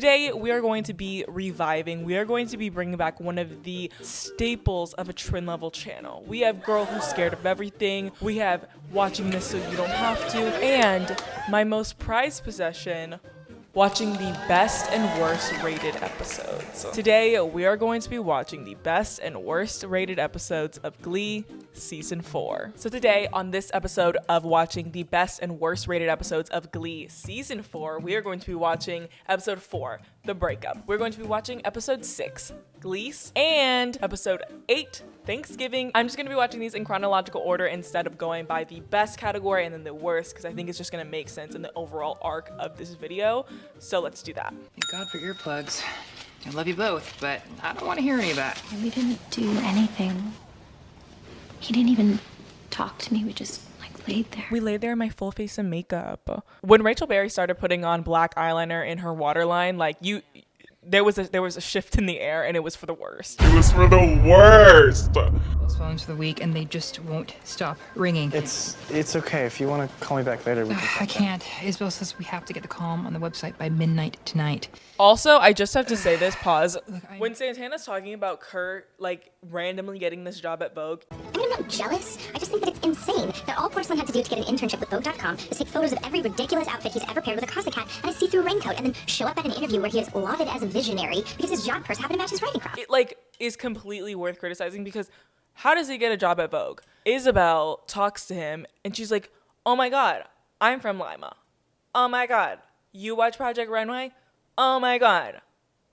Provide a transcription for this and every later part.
Today, we are going to be we are going to be bringing back one of the staples of a Trin Lovell channel. We have Girl Who's Scared of Everything, we have Watching This So You Don't Have To, and my most prized possession, watching the best and worst rated episodes. Today, we are going to be watching the best and worst rated episodes of Glee Season 4. So today, on this episode of watching the best and worst rated episodes of Glee Season 4, we are going to be watching episode 4, The Breakup. We're going to be watching episode 6, Glee, and episode 8, Thanksgiving. I'm just going to be watching these in chronological order instead of going by the best category and then the worst, because I think it's just going to make sense in the overall arc of this video. So let's do that. Thank God for earplugs. I love you both, but I don't want to hear any of that. We didn't do anything. He didn't even talk to me. We just laid there. We laid there in my full face of makeup. When Rachel Berry started putting on black eyeliner in her waterline, there was a shift in the air, and it was for the worst. It was for the worst. Those phones for the week, and they just won't stop ringing. It's okay. If you want to call me back later, we can. I can't. Isabel says we have to get the column on the website by midnight tonight. Also, I just have to say this, pause. When Santana's talking about Kurt, randomly getting this job at Vogue. I mean, I'm not jealous. I just think that it's insane that all Porcelain had to do to get an internship with Vogue.com is take photos of every ridiculous outfit he's ever paired with a Cossack hat and a see-through raincoat, and then show up at an interview where he is lauded as a visionary because his job purse happened to match his writing craft. It, is completely worth criticizing, because how does he get a job at Vogue? Isabel talks to him, and she's like, oh my God, I'm from Lima. Oh my God, you watch Project Runway? Oh my God,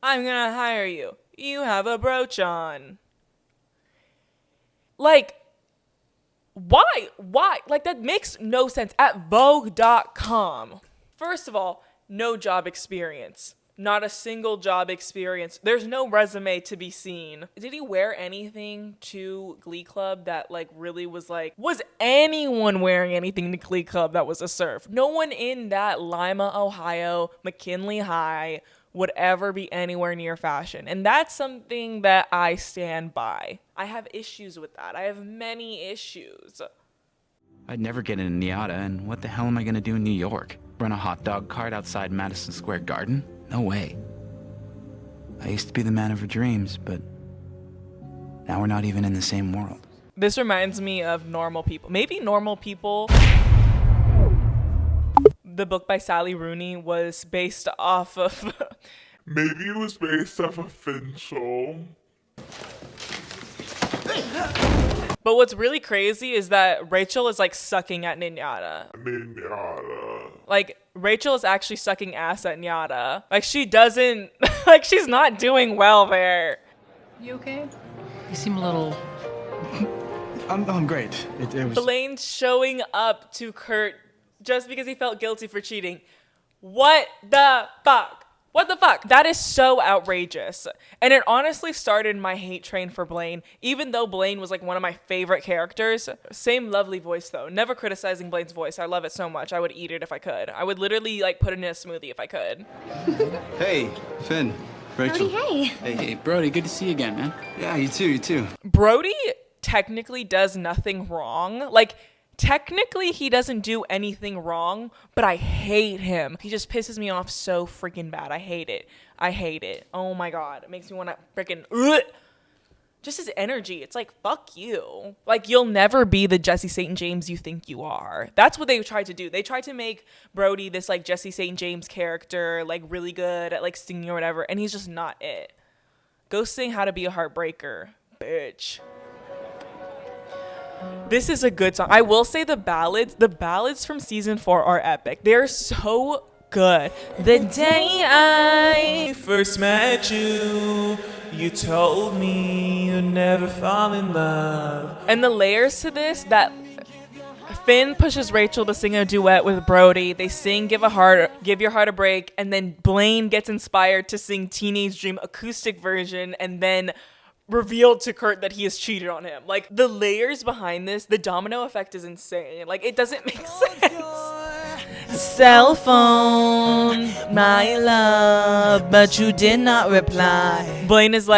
I'm gonna hire you. You have a brooch on. Why? That makes no sense. At Vogue.com. First of all, no job experience. Not a single job experience. There's no resume to be seen. Did he wear anything to Glee Club that really was anyone wearing anything to Glee Club that was a serf? No one in that Lima, Ohio, McKinley High would ever be anywhere near fashion. And that's something that I stand by. I have issues with that. I have many issues. I'd never get in Niata, and what the hell am I gonna do in New York? Run a hot dog cart outside Madison Square Garden? No way. I used to be the man of her dreams, but now we're not even in the same world. This reminds me of Normal People. Maybe Normal People, the book by Sally Rooney, was based off of... Maybe it was based off of Finchel. But what's really crazy is that Rachel is sucking at Ninjata. Rachel is actually sucking ass at Nyata. She doesn't, she's not doing well there. You okay? You seem a little... I'm great. It was... Blaine showing up to Kurt just because he felt guilty for cheating. What the fuck? What the fuck? That is so outrageous. And it honestly started my hate train for Blaine, even though Blaine was one of my favorite characters. Same lovely voice though. Never criticizing Blaine's voice. I love it so much. I would eat it if I could. I would literally put it in a smoothie if I could. Hey, Finn, Rachel. Brody, hey. Hey, Brody, good to see you again, man. Yeah, you too. Brody technically does nothing wrong. Technically, he doesn't do anything wrong, but I hate him. He just pisses me off so freaking bad. I hate it. Oh my God. It makes me want to freaking... Just his energy. It's fuck you. You'll never be the Jesse St. James you think you are. That's what they tried to do. They tried to make Brody this Jesse St. James character, really good at singing or whatever, and he's just not it. Go sing How to Be a Heartbreaker, bitch. This is a good song. I will say the ballads from season 4 are epic. They're so good. The day I first met you, you told me you'd never fall in love. And the layers to this, that Finn pushes Rachel to sing a duet with Brody. They sing Give Your Heart a Break, and then Blaine gets inspired to sing Teenage Dream acoustic version, and then revealed to Kurt that he has cheated on him. The layers behind this, the domino effect is insane. It doesn't make sense. Cell phone, my love, but you did not reply. Blaine is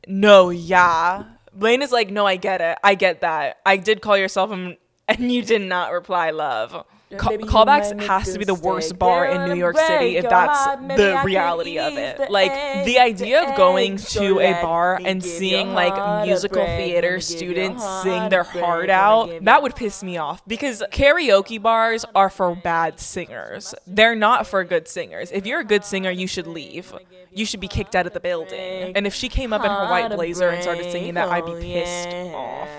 no, yeah. Blaine is no, I get it. I get that. I did call your cell phone and you did not reply, love. Callbacks has to be the worst bar in New York City if that's the reality of it. Like, the idea of going to a bar and seeing like musical theater students sing their heart out, that would piss me off, because karaoke bars are for bad singers. They're not for good singers. If you're a good singer, you should leave. You should be kicked out of the building. And if she came up in her white blazer and started singing that, I'd be pissed off.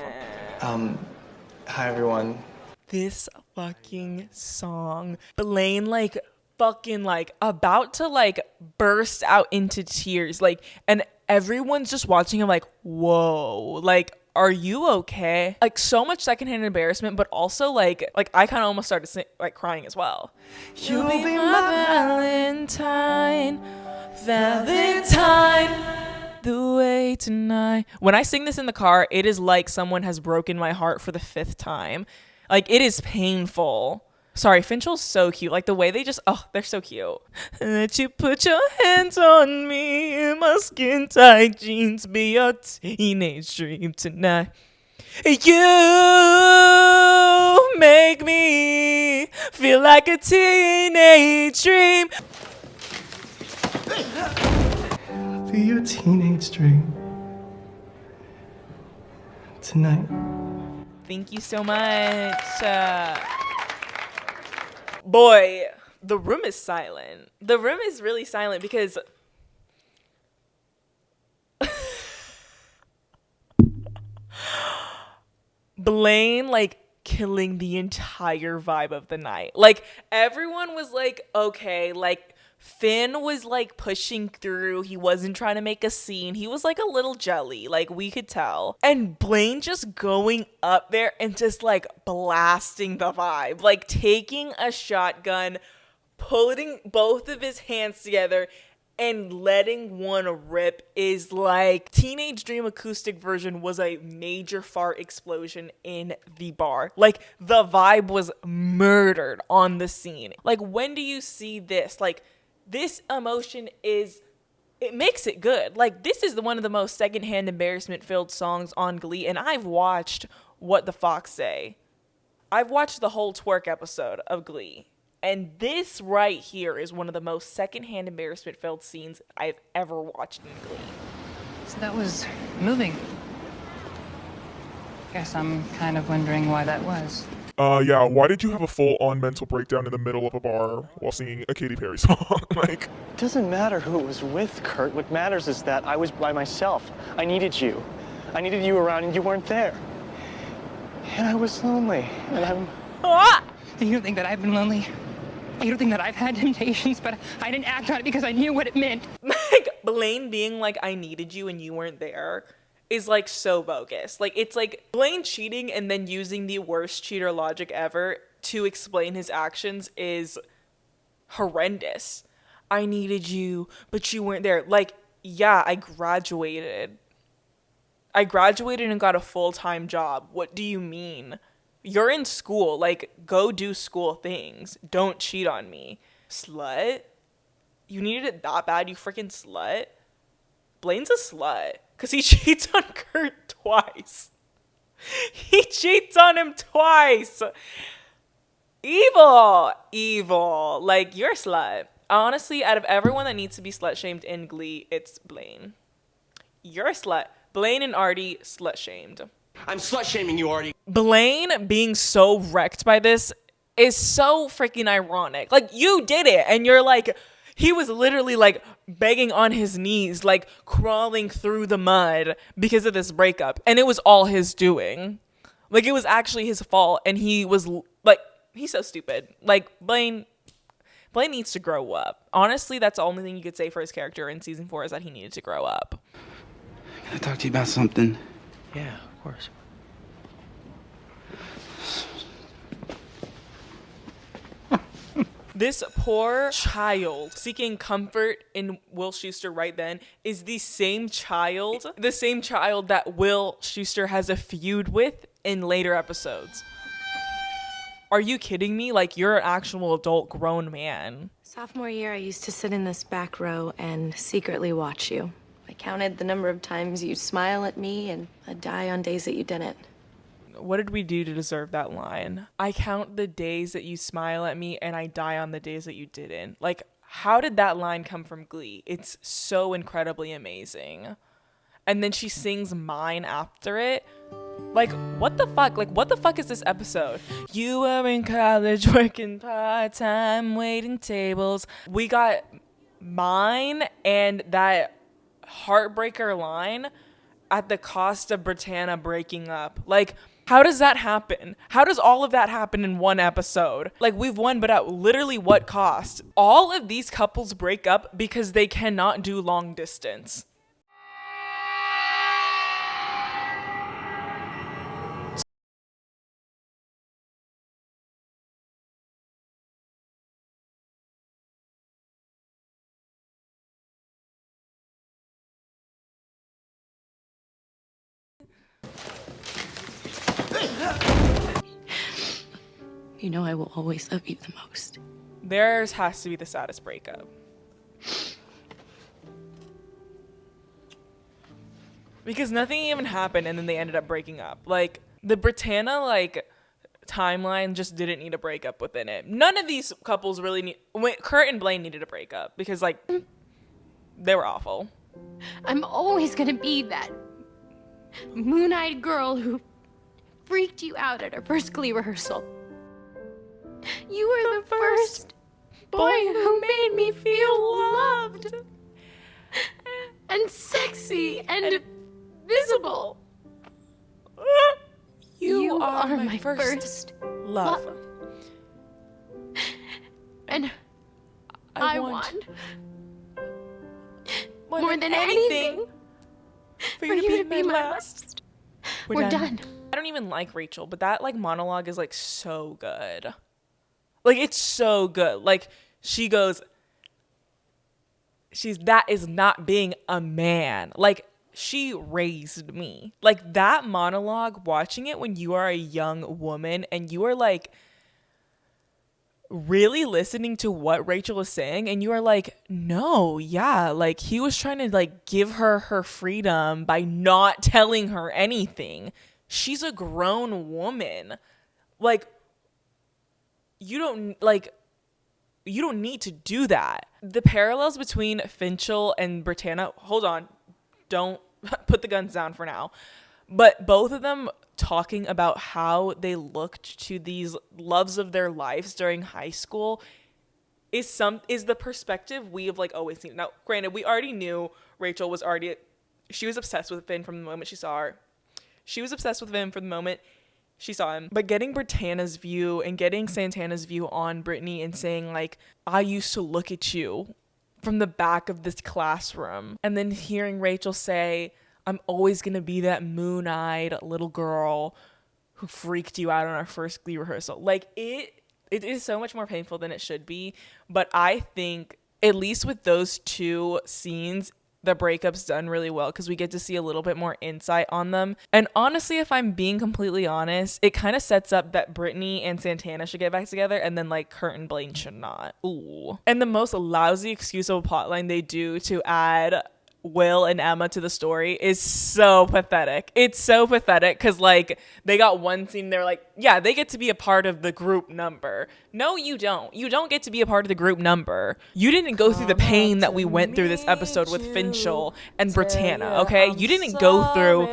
Hi everyone. This fucking song, Blaine like fucking like about to like burst out into tears, like, and everyone's just watching him like, whoa, like, are you okay? Like, so much secondhand embarrassment, but also like I kind of almost started crying as well. You'll be my Valentine, the way tonight. When I sing this in the car, it is like someone has broken my heart for the 5th time. Like, it is painful. Sorry, Finchell's so cute. Like, the way they just, oh, they're so cute. Let you put your hands on me in my skin tight jeans, be your teenage dream tonight. You make me feel like a teenage dream. Be your teenage dream tonight. Thank you so much. Boy, the room is silent. The room is really silent because Blaine like killing the entire vibe of the night. Like, everyone was like, okay, like, Finn was like pushing through. He wasn't trying to make a scene. He was like a little jelly, like, we could tell. And Blaine just going up there and just like blasting the vibe, like taking a shotgun, putting both of his hands together and letting one rip is like Teenage Dream acoustic version was a major fart explosion in the bar. Like, the vibe was murdered on the scene. Like, when do you see this? Like, this emotion it makes it good. Like, this is one of the most secondhand embarrassment filled songs on Glee, and I've watched What the Fox Say. I've watched the whole twerk episode of Glee, and this right here is one of the most secondhand embarrassment filled scenes I've ever watched in Glee. So that was moving. Guess I'm kind of wondering why that was. Yeah, why did you have a full-on mental breakdown in the middle of a bar while singing a Katy Perry song? Like, It doesn't matter who it was with, Kurt. What matters is that I was by myself. I needed you. I needed you around and you weren't there. And I was lonely. And I'm... And you don't think that I've been lonely? You don't think that I've had temptations, but I didn't act on it because I knew what it meant? Like, Blaine being like, I needed you and you weren't there is like so bogus. Like, it's like Blaine cheating and then using the worst cheater logic ever to explain his actions is horrendous. I needed you, but you weren't there. Like, yeah, I graduated and got a full-time job. What do you mean? You're in school. Like, go do school things. Don't cheat on me. Slut? You needed it that bad, you freaking slut? Blaine's a slut. Because he cheats on Kurt twice. He cheats on him twice. Evil. Like, you're a slut. Honestly, out of everyone that needs to be slut-shamed in Glee, it's Blaine. You're a slut. Blaine and Artie, slut-shamed. I'm slut-shaming you, Artie. Blaine being so wrecked by this is so freaking ironic. Like, you did it, and you're like... He was literally like begging on his knees, like crawling through the mud because of this breakup. And it was all his doing. Like, it was actually his fault. And he was like, he's so stupid. Like, Blaine needs to grow up. Honestly, that's the only thing you could say for his character in season 4 is that he needed to grow up. Can I talk to you about something? Yeah, of course. This poor child seeking comfort in Will Schuester right then is the same child that Will Schuester has a feud with in later episodes. Are you kidding me? Like, you're an actual adult grown man. Sophomore year, I used to sit in this back row and secretly watch you. I counted the number of times you'd smile at me, and I'd die on days that you didn't. What did we do to deserve that line? I count the days that you smile at me and I die on the days that you didn't. Like, how did that line come from Glee? It's so incredibly amazing. And then she sings Mine after it. Like, what the fuck? Like, what the fuck is this episode? You were in college working part-time, waiting tables. We got Mine and that heartbreaker line at the cost of Britannia breaking up. Like, how does that happen? How does all of that happen in one episode? Like, we've won, but at literally what cost? All of these couples break up because they cannot do long distance. You know I will always love you the most. Theirs has to be the saddest breakup. Because nothing even happened and then they ended up breaking up. Like, the Britannia, like, timeline just didn't need a breakup within it. None of these couples really need... Kurt and Blaine needed a breakup because, like, they were awful. I'm always gonna be that moon-eyed girl who freaked you out at our first Glee rehearsal. You were the first boy who made me feel loved and sexy and visible. You are my first love. And I want more than anything for you to be my last. We're done. I don't even like Rachel, but that, like, monologue is, like, so good. Like, it's so good. Like, she goes, that is not being a man. Like, she raised me. Like, that monologue, watching it when you are a young woman and you are, like, really listening to what Rachel is saying and you are like, no, yeah, like, he was trying to, like, give her her freedom by not telling her anything. She's a grown woman. Like, you don't need to do that. The parallels between Finchel and Britannia, hold on, don't put the guns down for now. But both of them talking about how they looked to these loves of their lives during high school is the perspective we have, like, always seen. Now, granted, we already knew Rachel was she was obsessed with Finn from the moment she saw her. She was obsessed with Finn from the moment she saw him. But getting Britannia's view and getting Santana's view on Brittany and saying, like, I used to look at you from the back of this classroom. And then hearing Rachel say, I'm always going to be that moon-eyed little girl who freaked you out on our first Glee rehearsal. Like, it is so much more painful than it should be. But I think, at least with those two scenes, the breakup's done really well because we get to see a little bit more insight on them. And honestly, if I'm being completely honest, it kind of sets up that Brittany and Santana should get back together and then, like, Kurt and Blaine should not. Ooh. And the most lousy excuse of a plotline they do to add Will and Emma to the story is so pathetic. It's so pathetic because, like, they got one scene, they're like, yeah, they get to be a part of the group number. No, you don't. You don't get to be a part of the group number. You didn't go through the pain that we went through this episode with Finchel and Britannia, okay? You didn't go through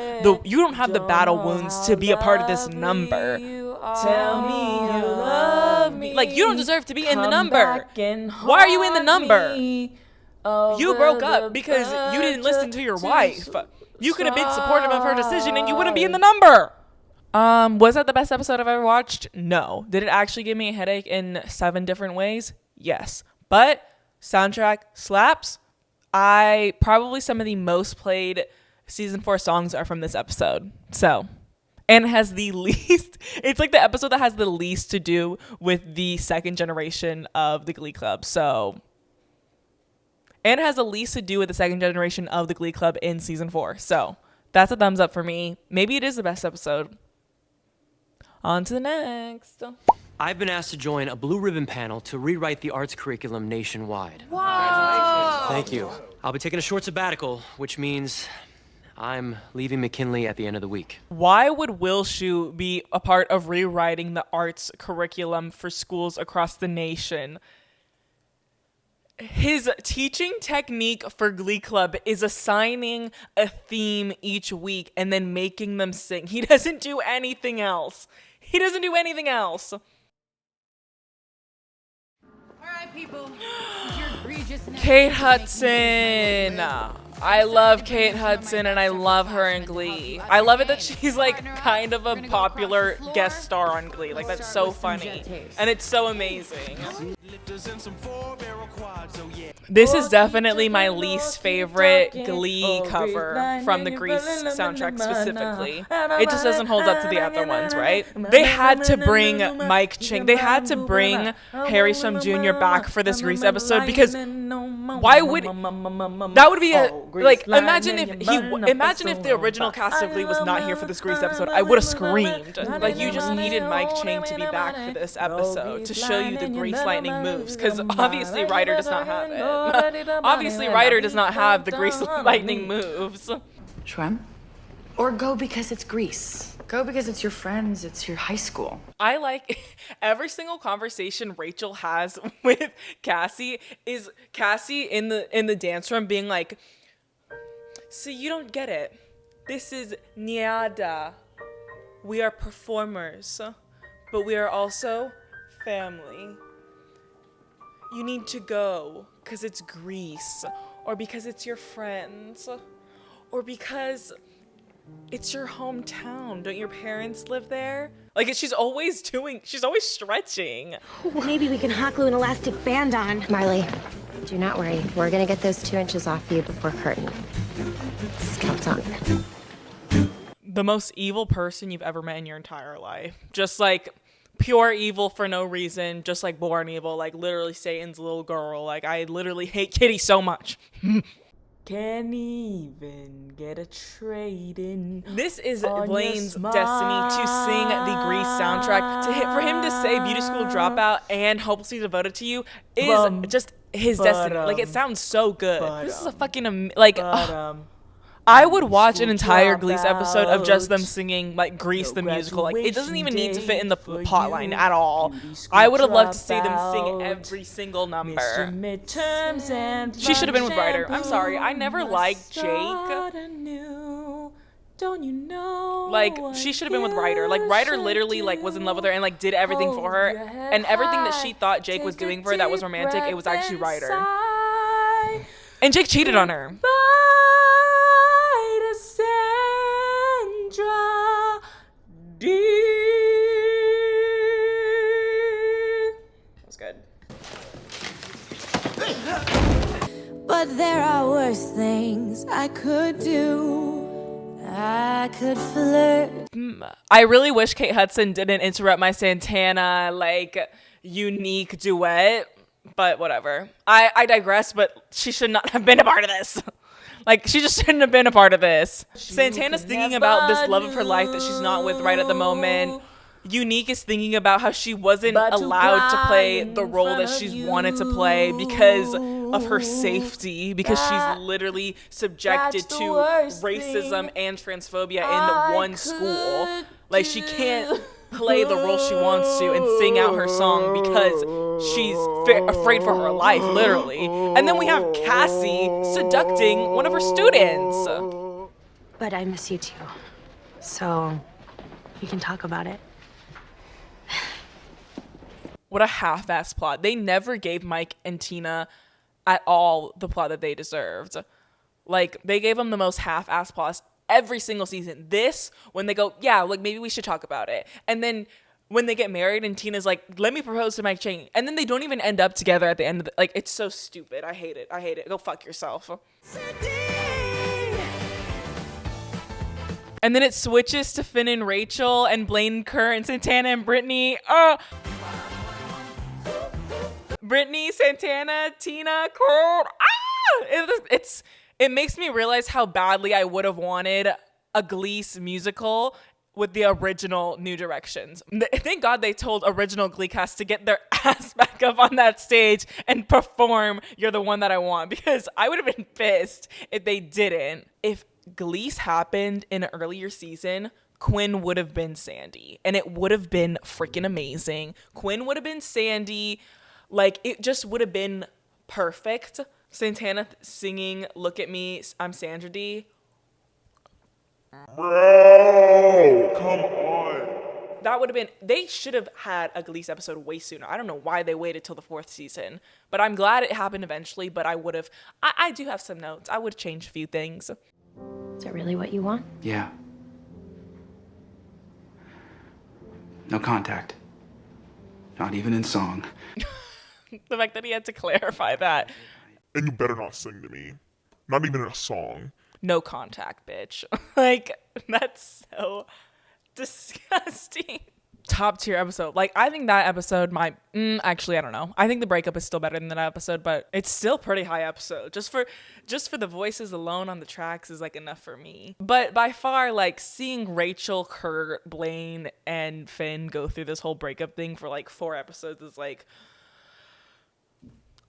you don't have the battle wounds to be a part of this number. Tell me you love me. Like, you don't deserve to be in the number. Why are you in the number? You broke up because you didn't listen to your wife. You could have been supportive of her decision and you wouldn't be in the number. Was that the best episode I've ever watched? No. Did it actually give me a headache in 7 different ways? Yes. But soundtrack slaps. Probably some of the most played season 4 songs are from this episode. So, and it has the least, it's like the episode that has the least to do with the second generation of the Glee Club. So, and it has the least to do with the second generation of the Glee Club in season 4. So that's a thumbs up for me. Maybe it is the best episode. On to the next. I've been asked to join a blue ribbon panel to rewrite the arts curriculum nationwide. Wow. Thank you. I'll be taking a short sabbatical, which means I'm leaving McKinley at the end of the week. Why would Will Shu be a part of rewriting the arts curriculum for schools across the nation? His teaching technique for Glee Club is assigning a theme each week and then making them sing. He doesn't do anything else. He doesn't do anything else. All right, people. Kate Hudson. I love Kate Hudson and I love her in Glee. I love it that she's like kind of a popular guest star on Glee. Like that's so funny. And it's so amazing. This is definitely my least favorite Glee cover from the Grease soundtrack specifically. It just doesn't hold up to the other ones, right? They had to bring Mike Chang, they had to bring Harry Shum Jr. back for this Grease episode because why would that would be a like imagine if the original cast of Glee was not here for this Grease episode. I would have screamed. Like you just needed Mike Chang to be back for this episode to show you the Grease lightning moves because obviously Ryder does not have it. Obviously Ryder does not have the Grease lightning moves. Shrimp? Or go because it's Grease. Go because it's your friends, it's your high school. I like every single conversation Rachel has with Cassie is Cassie in the dance room being like, so you don't get it. This is Niada. We are performers, but we are also family. You need to go because it's Grease, or because it's your friends, or because it's your hometown. Don't your parents live there? Like she's always stretching. Maybe we can hot glue an elastic band on. Marley, do not worry. We're gonna get those 2 inches off you before curtain. Scout's on. The most evil person you've ever met in your entire life. Just like pure evil for no reason, just like born evil, like literally Satan's little girl. Like I literally hate Kitty so much. Can't even get a trade in. This is Blaine's destiny to sing the Grease soundtrack. For him to say Beauty School Dropout and Hopelessly Devoted to You is just his destiny. Like it sounds so good. This is a fucking I would watch an entire Glee's episode of just them singing like Grease the musical. Like it doesn't even need to fit in the plot line at all. I would have loved to see them sing every single number. She should have been with Ryder. I'm sorry, I never liked Jake. Like she should have been with Ryder. Like Ryder literally like was in love with her and like did everything for her, and everything that she thought Jake was doing for her that was romantic, it was actually Ryder. And Jake cheated on her. Sandra D. That was good. But there are worse things I could do. I could flirt. I really wish Kate Hudson didn't interrupt my Santana like unique duet, but whatever. I digress, but she should not have been a part of this. Like, she just shouldn't have been a part of this. Santana's thinking about this love of her life that she's not with right at the moment. Unique is thinking about how she wasn't allowed to play the role that she's wanted to play because of her safety, because she's literally subjected to racism and transphobia in one school. Like, she can't play the role she wants to and sing out her song because she's afraid for her life, literally. And then we have Cassie seducting one of her students. But I miss you too. So we can talk about it. What a half-ass plot. They never gave Mike and Tina at all the plot that they deserved. Like, they gave them the most half-ass plots every single season. This, when they go, yeah, like maybe we should talk about it. And then when they get married and Tina's like, let me propose to Mike Chang. And then they don't even end up together at the end of the, like, it's so stupid. I hate it. Go fuck yourself. And then it switches to Finn and Rachel and Blaine and Kurt and Santana and Brittany. Brittany, Santana, Tina, Kurt. It makes me realize how badly I would have wanted a Glee musical with the original New Directions. Thank God they told original Glee cast to get their ass back up on that stage and perform You're the One That I Want, because I would have been pissed if they didn't. If Glee's happened in an earlier season, Quinn would have been Sandy, and it would have been freaking amazing. Quinn would have been Sandy. Like, it just would have been perfect. Santana singing "Look at Me, I'm Sandra D." Bro, come on. That would have been, they should have had a Glee's episode way sooner. I don't know why they waited till the 4th season, but I'm glad it happened eventually. But I would have, I do have some notes. I would change a few things. Is that really what you want? Yeah. No contact. Not even in song. The fact that he had to clarify that. And you better not sing to me. Not even in a song. No contact, bitch. Like, that's so disgusting. Top tier episode. Like, I think that episode might, actually, I don't know. I think the breakup is still better than that episode, but it's still pretty high episode. Just for the voices alone on the tracks is like enough for me. But by far, like, seeing Rachel, Kurt, Blaine, and Finn go through this whole breakup thing for like 4 episodes is like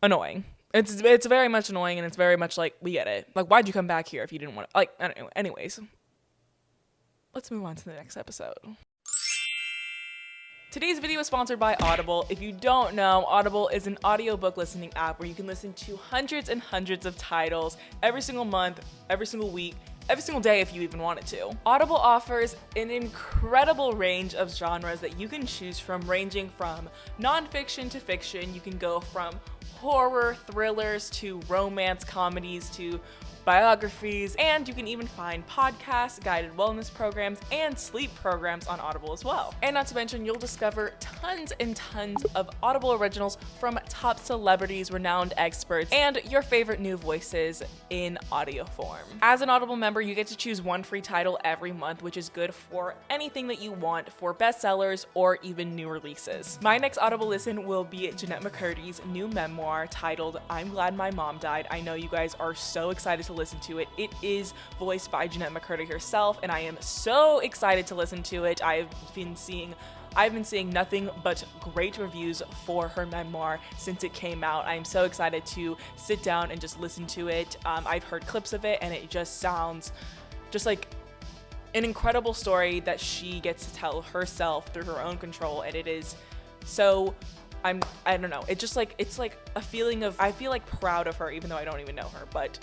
annoying. It's very much annoying, and it's very much like, we get it. Like, why'd you come back here if you didn't want to? Like, I don't know. Anyways, let's move on to the next episode. Today's video is sponsored by Audible. If you don't know, Audible is an audiobook listening app where you can listen to hundreds and hundreds of titles every single month, every single week, every single day if you even wanted to. Audible offers an incredible range of genres that you can choose from, ranging from nonfiction to fiction. You can go from horror, thrillers, to romance comedies, to biographies, and you can even find podcasts, guided wellness programs, and sleep programs on Audible as well. And not to mention, you'll discover tons and tons of Audible originals from top celebrities, renowned experts, and your favorite new voices in audio form. As an Audible member, you get to choose one free title every month, which is good for anything that you want, for bestsellers or even new releases. My next Audible listen will be Jeanette McCurdy's new memoir titled "I'm Glad My Mom Died." I know you guys are so excited to listen to it. It is voiced by Jeanette McCurdy herself, and I am so excited to listen to it. I've been seeing nothing but great reviews for her memoir since it came out. I'm so excited to sit down and just listen to it. I've heard clips of it, and it just sounds just like an incredible story that she gets to tell herself through her own control, and it is so, I don't know, it's like a feeling of, I feel like proud of her even though I don't even know her, but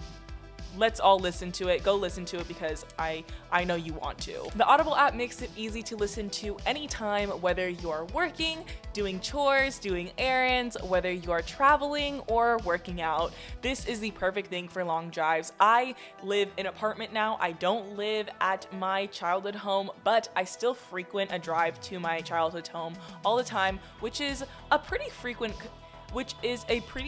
let's all listen to it. Go listen to it because I know you want to. The Audible app makes it easy to listen to anytime, whether you're working, doing chores, doing errands, whether you're traveling or working out. This is the perfect thing for long drives. I live in an apartment now. I don't live at my childhood home, but I still frequent a drive to my childhood home all the time, which is a pretty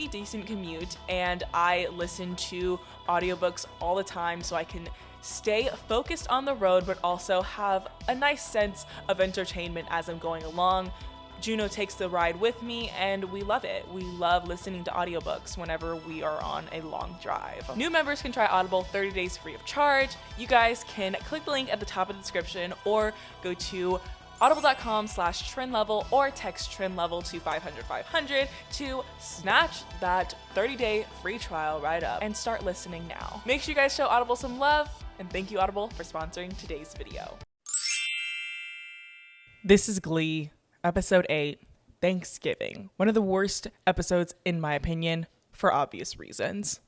decent commute, and I listen to audiobooks all the time so I can stay focused on the road but also have a nice sense of entertainment as I'm going along. Juno takes the ride with me, and we love it. We love listening to audiobooks whenever we are on a long drive. New members can try Audible 30 days free of charge. You guys can click the link at the top of the description or go to audible.com/Trin Lovell or text Trin Lovell to 500-500 to snatch that 30-day free trial right up and start listening now. Make sure you guys show Audible some love, and thank you, Audible, for sponsoring today's video. This is Glee, episode 8, Thanksgiving. One of the worst episodes in my opinion, for obvious reasons.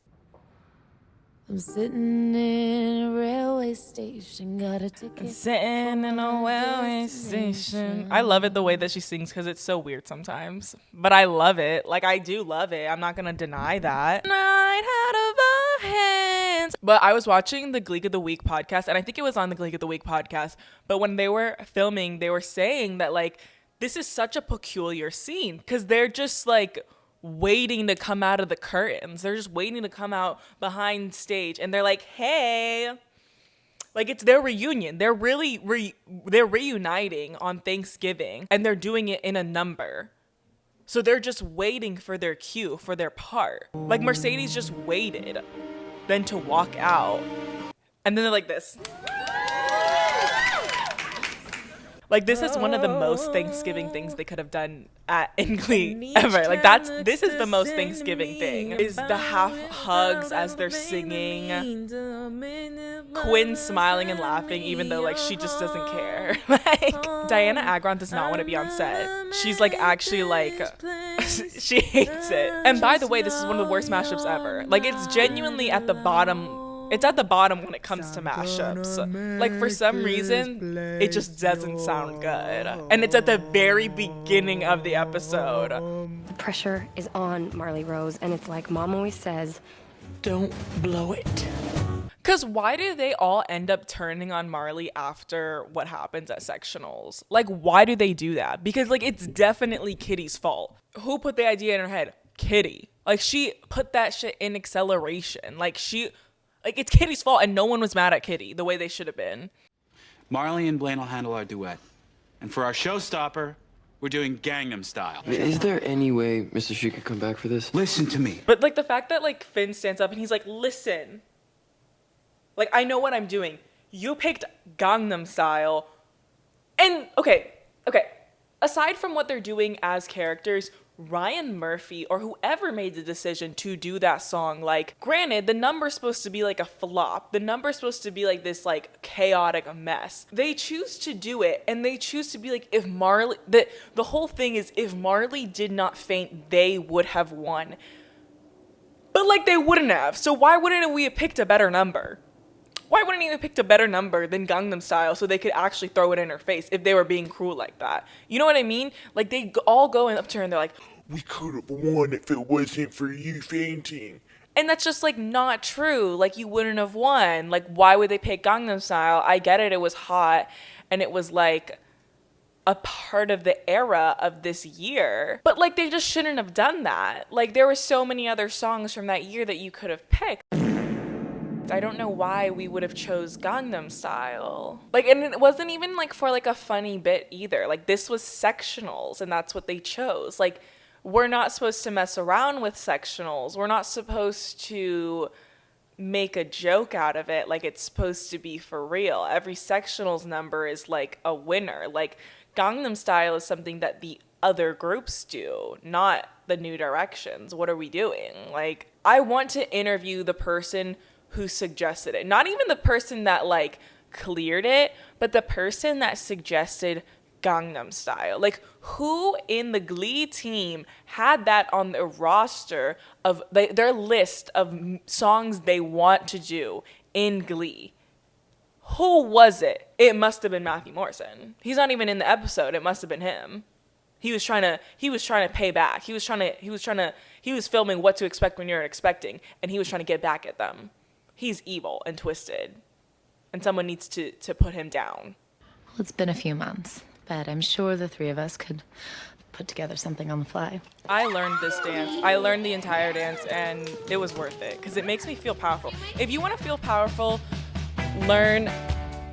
I'm sitting in a railway station, got a ticket. Sitting in a railway station. I love it the way that she sings because it's so weird sometimes. But I love it. Like, I do love it. I'm not going to deny that. Night out of our hands. But I was watching the Gleek of the Week podcast, and I think it was on the Gleek of the Week podcast. But when they were filming, they were saying that, like, this is such a peculiar scene because they're just, like, waiting to come out of the curtains. They're just waiting to come out behind stage, and they're like, hey, like, it's their reunion. They're really they're reuniting on Thanksgiving, and they're doing it in a number. So they're just waiting for their cue, for their part. Like, Mercedes just waited then to walk out, and then they're like this. Like, this is one of the most Thanksgiving things they could have done in Glee ever. Like, this is the most Thanksgiving thing, is the half hugs as they're singing, Quinn smiling and laughing even though like she just doesn't care. Like, Diana Agron does not want to be on set. She's like actually like she hates it. And by the way, this is one of the worst mashups ever. Like, it's genuinely at the bottom. It's at the bottom when it comes to mashups. Like, for some reason, it just doesn't sound good. And it's at the very beginning of the episode. The pressure is on Marley Rose, and it's like Mom always says, don't blow it. Because why do they all end up turning on Marley after what happens at sectionals? Like, why do they do that? Because, like, it's definitely Kitty's fault. Who put the idea in her head? Kitty. Like, she put that shit in acceleration. Like, it's Kitty's fault, and no one was mad at Kitty the way they should have been. Marley and Blaine will handle our duet. And for our showstopper, we're doing Gangnam Style. Is there any way Mr. She could come back for this? Listen to me. But, like, the fact that, like, Finn stands up and he's like, listen. Like, I know what I'm doing. You picked Gangnam Style. And, okay. Aside from what they're doing as characters, Ryan Murphy or whoever made the decision to do that song, like, granted, the number's supposed to be like a flop. The number's supposed to be like this like chaotic mess. They choose to do it, and they choose to be like, if Marley, the whole thing is, if Marley did not faint, they would have won. But like, they wouldn't have. So why wouldn't we have picked a better number? Why wouldn't he have picked a better number than Gangnam Style so they could actually throw it in her face if they were being cruel like that? You know what I mean? Like, they all go up to her and they're like, we could have won if it wasn't for you fainting. And that's just, like, not true. Like, you wouldn't have won. Like, why would they pick Gangnam Style? I get it. It was hot. And it was, like, a part of the era of this year. But, like, they just shouldn't have done that. Like, there were so many other songs from that year that you could have picked. I don't know why we would have chose Gangnam Style. Like, and it wasn't even, like, for, like, a funny bit either. Like, this was sectionals, and that's what they chose. Like, we're not supposed to mess around with sectionals. We're not supposed to make a joke out of it. Like, it's supposed to be for real. Every sectionals number is, like, a winner. Like, Gangnam Style is something that the other groups do, not the New Directions. What are we doing? Like, I want to interview the person who suggested it. Not even the person that, like, cleared it, but the person that suggested Gangnam Style. Like, who in the Glee team had that on their roster of their list of songs they want to do in Glee? Who was it? It must have been Matthew Morrison. He's not even in the episode. It must have been him. He was trying to pay back. He was filming What to Expect When You're Expecting, and he was trying to get back at them. He's evil and twisted, and someone needs to put him down. Well, it's been a few months, but I'm sure the three of us could put together something on the fly. I learned this dance. I learned the entire dance, and it was worth it because it makes me feel powerful. If you want to feel powerful, learn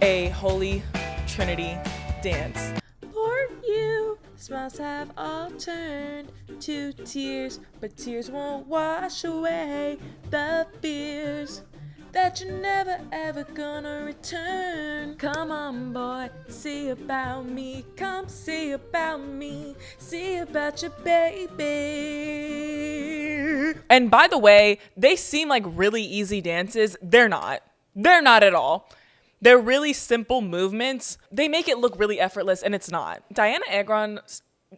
a Holy Trinity dance. For you, smiles have all turned to tears, but tears won't wash away the fears that you're never ever gonna return. Come on, boy, see about me. Come see about me. See about your baby. And by the way, they seem like really easy dances. They're not. They're not at all. They're really simple movements. They make it look really effortless, and it's not. Diana Agron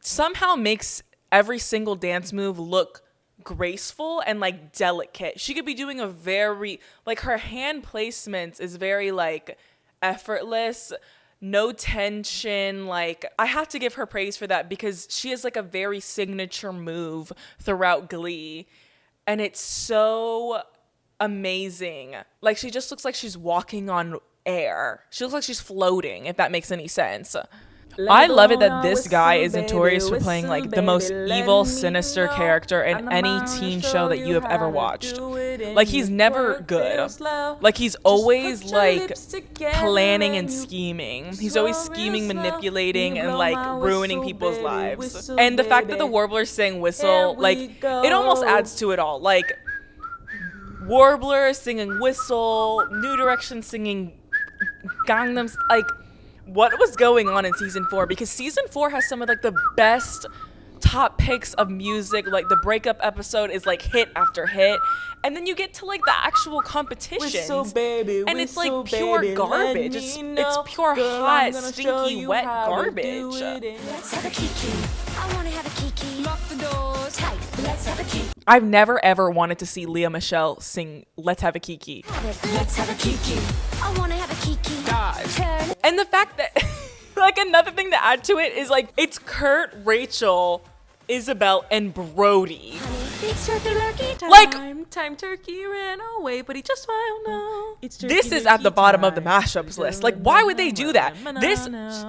somehow makes every single dance move look graceful and like delicate. She could be doing a very, like, her hand placements is very like effortless, no tension. Like, I have to give her praise for that because she has like a very signature move throughout Glee, and it's so amazing. Like, she just looks like she's walking on air. She looks like she's floating, if that makes any sense. I love it that this guy is notorious for playing like the most evil, sinister character in any teen show that you have ever watched. Like, he's never good. Like, he's always like planning and scheming. He's always scheming, manipulating, and like ruining people's lives. And the fact that the Warblers sing Whistle, like, it almost adds to it all. Like, Warblers singing Whistle, New Direction singing Gangnam, like, what was going on in season 4, because season 4 has some of like the best top picks of music. Like the breakup episode is like hit after hit, and then you get to like the actual competitions, and it's like pure garbage. It's pure hot, stinky, wet garbage. Let's have a kiki. I wanna have a kiki. Lock the doors tight. Let's have a kiki. I've never ever wanted to see Leah Michelle sing Let's Have a Kiki. Let's have a kiki. I wanna have a kiki. God. And the fact that like another thing to add to it is like it's Kurt, Rachel, Isabel, and Brody. It's turkey lurkey time. Like, time turkey ran away, but he just smiled no. It's this is at the bottom of the mashups list. Like, why would they do that?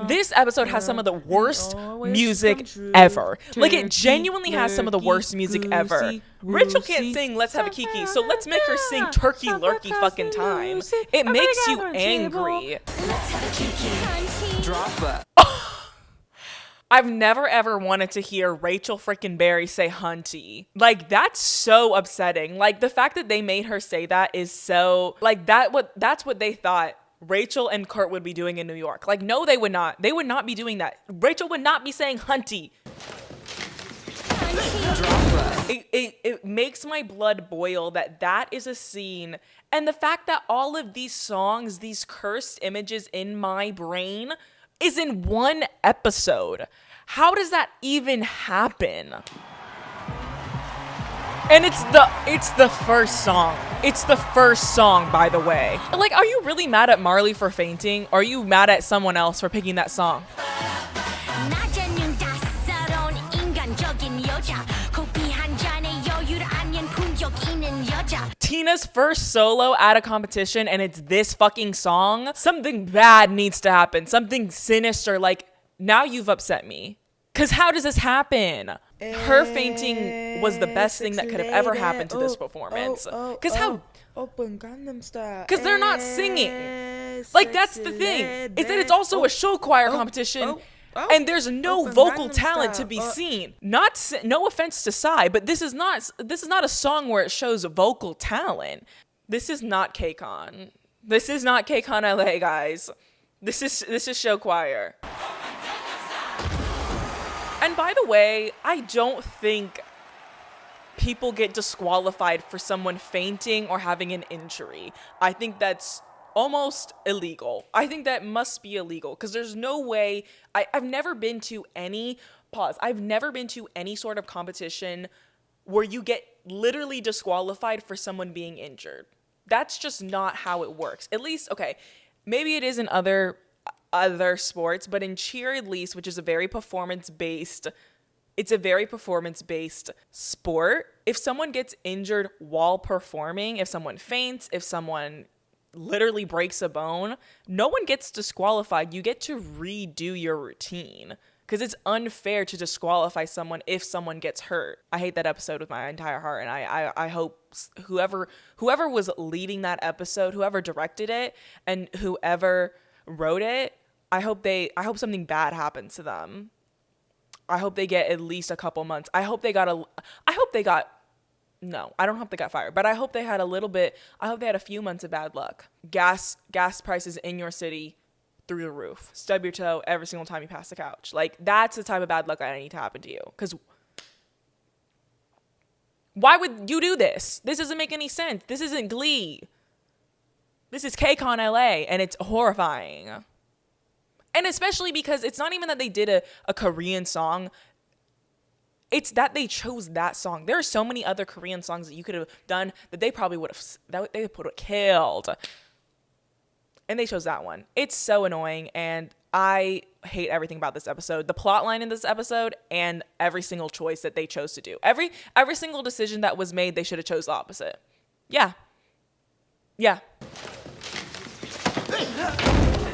This episode has some of the worst music ever. Like, it genuinely has some of the worst music ever. Rachel can't sing Let's Have a Kiki, so let's make her sing Turkey Lurkey fucking time. It makes you angry. Let's have a kiki. Drop that. I've never ever wanted to hear Rachel freaking Berry say hunty. Like, that's so upsetting. Like, the fact that they made her say that is so, like, that's what they thought Rachel and Kurt would be doing in New York. Like, no, they would not. They would not be doing that. Rachel would not be saying hunty. It makes my blood boil that is a scene. And the fact that all of these songs, these cursed images in my brain is in one episode. How does that even happen? And it's the first song. It's the first song, by the way. Like, are you really mad at Marley for fainting? Or are you mad at someone else for picking that song? Tina's first solo at a competition, and it's this fucking song. Something bad needs to happen. Something sinister. Like, now you've upset me. Because how does this happen? Her fainting was the best thing that could have ever happened to this performance. Because Open Gangnam style. Because they're not singing. Like, that's the thing. Is that it's also a show choir competition. And there's no vocal talent to be seen. No offense to Psy, but this is not a song where it shows vocal talent. This is not KCON. This is not KCON LA, guys. This is show choir. And by the way, I don't think people get disqualified for someone fainting or having an injury. I think that's almost illegal. I think that must be illegal because there's no way. I've never been to any sort of competition where you get literally disqualified for someone being injured. That's just not how it works. At least, okay, maybe it is in other sports, but in cheer, at least, which is a very performance-based sport, if someone gets injured while performing, if someone faints, if someone literally breaks a bone, no one gets disqualified. You get to redo your routine because it's unfair to disqualify someone if someone gets hurt. I hate that episode with my entire heart, and I hope whoever was leading that episode, whoever directed it, and whoever wrote it, I hope something bad happens to them. I hope they get at least a couple months. No, I don't hope they got fired, but I hope they had a few months of bad luck. Gas prices in your city through the roof. Stub your toe every single time you pass the couch. Like, that's the type of bad luck I need to happen to you. Because why would you do this? This doesn't make any sense. This isn't Glee. This is KCON LA, and it's horrifying. And especially because it's not even that they did a Korean song. It's that they chose that song. There are so many other Korean songs that you could have done that they probably would have killed. And they chose that one. It's so annoying, and I hate everything about this episode. The plot line in this episode and every single choice that they chose to do. Every single decision that was made, they should have chose the opposite. Yeah.